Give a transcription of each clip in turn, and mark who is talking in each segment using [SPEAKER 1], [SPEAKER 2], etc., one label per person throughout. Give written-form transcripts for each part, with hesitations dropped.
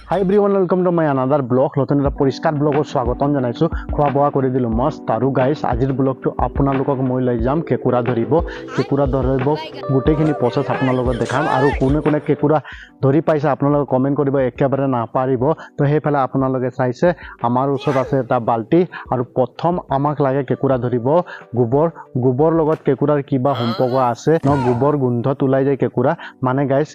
[SPEAKER 1] high everyone welcome to my another blog নতুন এটা পৰিষ্কাৰ ব্লগত স্বাগতম জনাইছোঁ খোৱা বোৱা কৰি দিলোঁ মস্ত আৰু গাইছ আজিৰ ব্লগটো আপোনালোকক মই লৈ যাম কেঁকুৰা ধৰিব গোটেইখিনি প্ৰচেছ আপোনালোকক দেখাম আৰু কোনে কোনে কেঁকুৰা ধৰি পাইছে আপোনালোকে কমেণ্ট কৰিব একেবাৰে নাপাৰিব তো সেইফালে আপোনালোকে চাইছে আমাৰ ওচৰত আছে এটা বাল্টি আৰু প্ৰথম আমাক লাগে কেঁকুৰা ধৰিব গোবৰ লগত কেঁকুৰাৰ কিবা সম্পৰ্ক আছে ন গোবৰ গোন্ধত ওলাই যায় কেঁকুৰা মানে গাইছ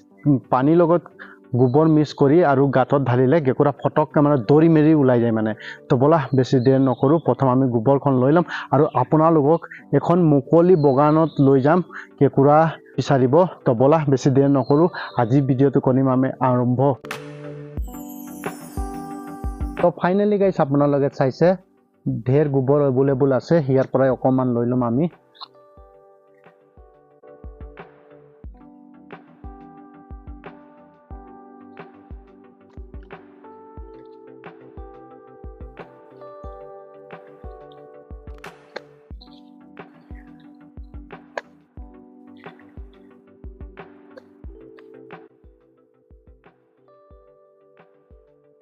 [SPEAKER 1] পানীৰ লগত গোবৰ মিক্স কৰি আৰু গাঁতত ঢালিলে কেঁকুৰা ফটককৈ মানে দৌৰি মেলি ওলাই যায় মানে তো ব'লা বেছি দেৰি নকৰোঁ প্ৰথম আমি গোবৰখন লৈ ল'ম আৰু আপোনালোকক এখন মুকলি বাগানত লৈ যাম কেঁকুৰা বিচাৰিব তো ব'লা বেছি দেৰি নকৰোঁ আজি ভিডিঅ'টো কৰিম আমি আৰম্ভ তো ফাইনেলি গাইছ আপোনালোকে চাইছে ঢেৰ গোবৰ এভেইলেবল আছে ইয়াৰ পৰাই অকণমান লৈ ল'ম আমি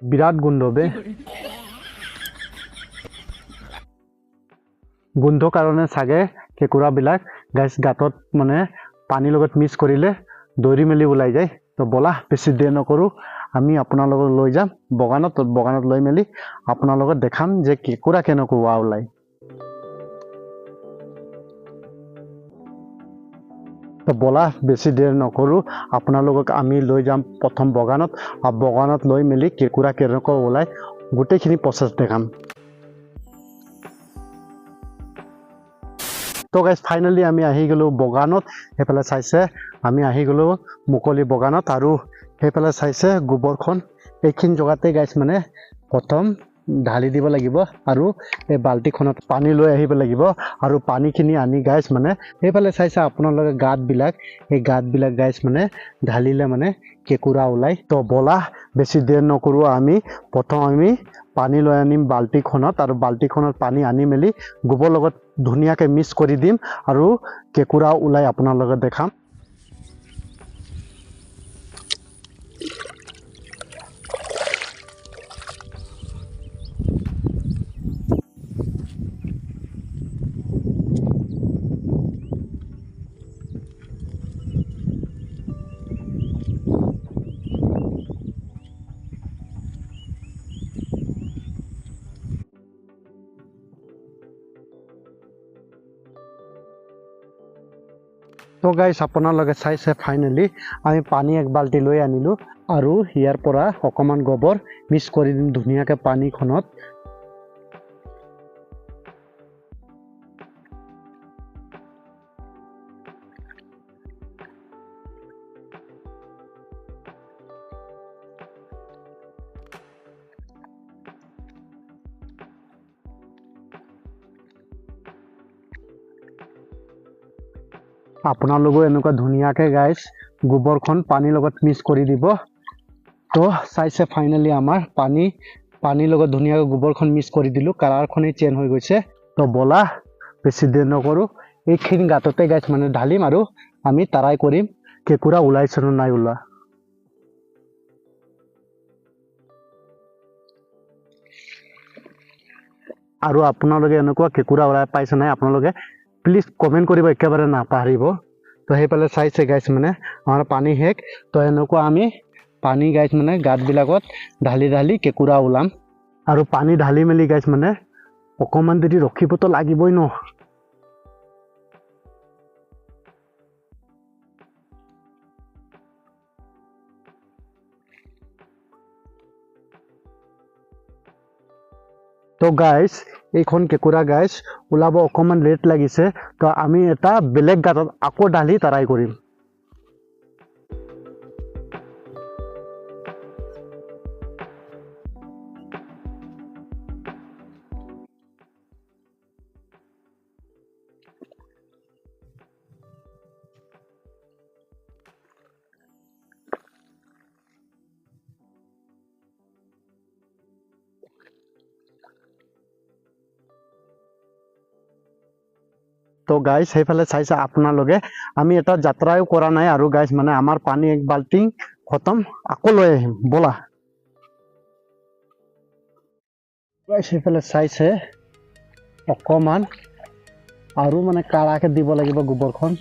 [SPEAKER 1] বিৰাট গোন্ধ বে গোন্ধ কাৰণে চাগে কেঁকুৰাবিলাক গাইছ গাঁতত মানে পানীৰ লগত মিক্স কৰিলে দৌৰি মেলি ওলাই যায় তো ব'লা বেছি দেৰি নকৰোঁ আমি আপোনালোকক লৈ যাম বাগানত লৈ মেলি আপোনালোকক দেখাম যে কেঁকুৰা কেনেকুৱা ওলায় তো ব'লা বেছি দেৰি নকৰোঁ আপোনালোকক আমি লৈ যাম প্ৰথম বাগানত লৈ মেলি কেঁকুৰা কেনেকুৱা ওলায় গোটেইখিনি প্ৰচেছ দেখাম তো গাইছ ফাইনেলি আমি আহি গ'লোঁ বাগানত সেইফালে চাইছে আমি আহি গ'লোঁ মুকলি বাগানত আৰু সেইফালে চাইছে গোবৰখন এইখিনি জেগাতে গাইছ মানে প্ৰথম ঢালি দিব লাগিব আৰু এই বাল্টিখনত পানী লৈ আহিব লাগিব আৰু পানীখিনি আনি গাইছ মানে সেইফালে চাইছে আপোনালোকে গাঁতবিলাক গাইছ মানে ঢালিলে মানে কেঁকুৰা ওলায় তো ব'লা বেছি দেৰি নকৰোঁ প্ৰথম আমি পানী লৈ আনিম বাল্টিখনত আৰু বাল্টিখনত পানী আনি মেলি গোবৰ লগত ধুনীয়াকৈ মিক্স কৰি দিম আৰু কেঁকুৰা ওলাই আপোনালোকে দেখাম তো গাইছ আপোনালোকে চাইছে ফাইনেলি আমি পানী এক বাল্টি লৈ আনিলোঁ আৰু ইয়াৰ পৰা অকণমান গোবৰ মিক্স কৰি দিম ধুনীয়াকৈ পানীখনত আপোনালোকেও এনেকুৱা ধুনীয়াকৈ গাইছ গোবৰখন পানীৰ লগত মিক্স কৰি দিব তো চাইছে ফাইনেলি আমাৰ পানীৰ লগত ধুনীয়াকৈ গোবৰখন মিক্স কৰি দিলোঁ কালাৰখনেই চেঞ্জ হৈ গৈছে তো ব'লা বেছি দেৰি নকৰোঁ এইখিনি গাঁততে গাইছ মানে ঢালিম আৰু আমি ট্ৰাই কৰিম কেঁকুৰা ওলাইছে নে নাই ওলোৱা আৰু আপোনালোকে এনেকুৱা কেঁকুৰা ওলাই পাইছে নাই আপোনালোকে প্লিজ কমেণ্ট কৰিব একেবাৰে নাপাহৰিব তো সেইফালে চাইছে গাইছ মানে আমাৰ পানী শেষ তো এনেকুৱা আমি পানী গাইছ মানে গাঁতবিলাকত ঢালি কেঁকুৰা ওলাম আৰু পানী ঢালি মেলি গাইছ মানে অকণমান দেৰি ৰখিবতো লাগিবই ন তো গাইছ এইখন কেঁকুৰা গাইছ ওলাব অকণমান লেট লাগিছে তো আমি এটা বেলেগ গাঁতত আকৌ ঢালি ট্ৰাই কৰিম তো তো গাইজ সেইফালে চাইছে আপোনালোকে আমি এটা যাত্ৰাও কৰা নাই আৰু গাইজ মানে আমাৰ পানী এক বাল্টিং খতম আকৌ লৈ আহিম ব'লা গাইজ সেইফালে চাইছে অকমান আৰু মানে কাৰাকে দিব লাগিব গোবৰখন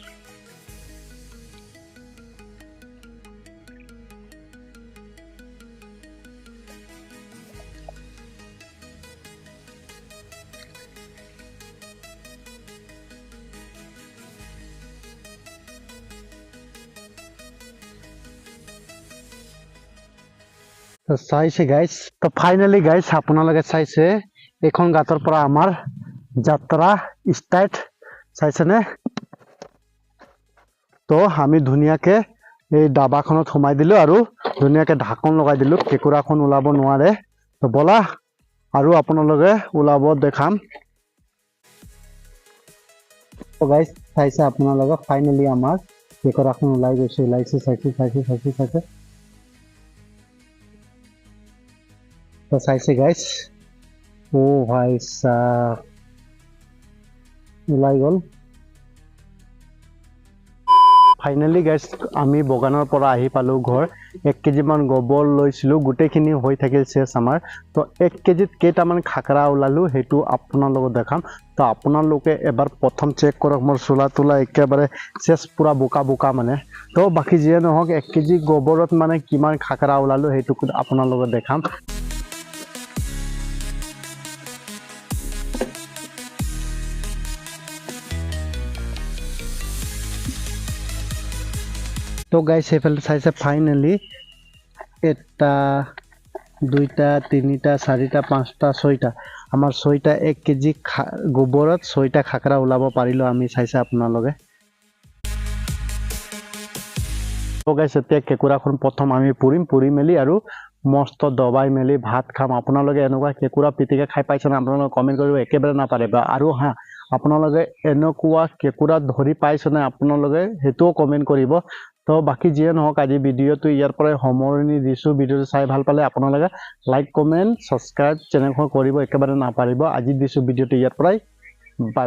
[SPEAKER 1] তো চাইছে গাইজ তো ফাইনালি গাইজ আপোনালোকে চাইছে এইখন গাঁতৰ পৰা আমাৰ যাত্ৰা ষ্টাৰ্ট চাইছেনে তো আমি ধুনীয়াকে এই ডাবাখনত সোমাই দিলো আৰু ধুনীয়াকে ঢাকন লগাই দিলো কেঁকুৰাখন ওলাব নোৱাৰে তো বলা আৰু আপোনালোকে ওলাব দেখাম তো গাইজ চাইছে আপোনালোকে ফাইনালি আমাৰ কেঁকুৰাখন ওলাইছে চাইছে তো চাইছে গাইজ ও ভাই সাহ ওলাই গ'ল ফাইনালি গাইজ আমি বগানৰ পৰা আহি পালো ঘৰ 1 কেজি মান গোবৰ লৈছিলো গোটেইখিনি হৈ থাকিল চেছ আমাৰ তো 1 কেজিত কেইটামান খাকৰা ওলালো সেইটো আপোনালোকক দেখাম তো আপোনালোকে এবাৰ প্ৰথম চেক কৰক মোৰ চোলা তোলা একেবাৰে চেছ পুৰা বোকা মানে তো বাকি যিয়ে নহওক 1 কেজি গোবৰত মানে কিমান খাকৰা ওলালো সেইটো আপোনালোকক দেখাম তো গাইজ সেইফালে চাইছে ফাইনালি 1টা 2টা 3টা 4টা 5টা 6টা আমাৰ 6টা 1 কেজি গোবৰত 6টা খাকৰা ওলাব পাৰিলো আমি চাইছে আপোনালোকে তো গাইজ এতিয়া কেঁকুৰাখন প্ৰথম আমি পুৰি মেলি আৰু মস্ত দবাই মেলি ভাত খাম আপোনালোকে এনেকুৱা কেঁকুৰা পিটিকা খাই পাইছেনে আপোনালোকে কমেন্ট কৰিব একেবাৰে নাপাৰিব আৰু হা আপোনালোকে এনেকুৱা কেঁকুৰা ধৰি পাইছেনে আপোনালোকে সেইটোও কমেন্ট কৰিব তো বাকি যিয়ে নহওক আজি ভিডিঅ'টো ইয়াৰ পৰাই সামৰণি দিছো ভিডিঅ'টো চাই ভাল পালে আপোনালোকে লাইক কমেন্ট সাবস্ক্ৰাইব চেনেলখন কৰিব একেবাৰে নাপাৰিব আজি দিছো ভিডিঅ'টো ইয়াৰ পৰাই বাই বাই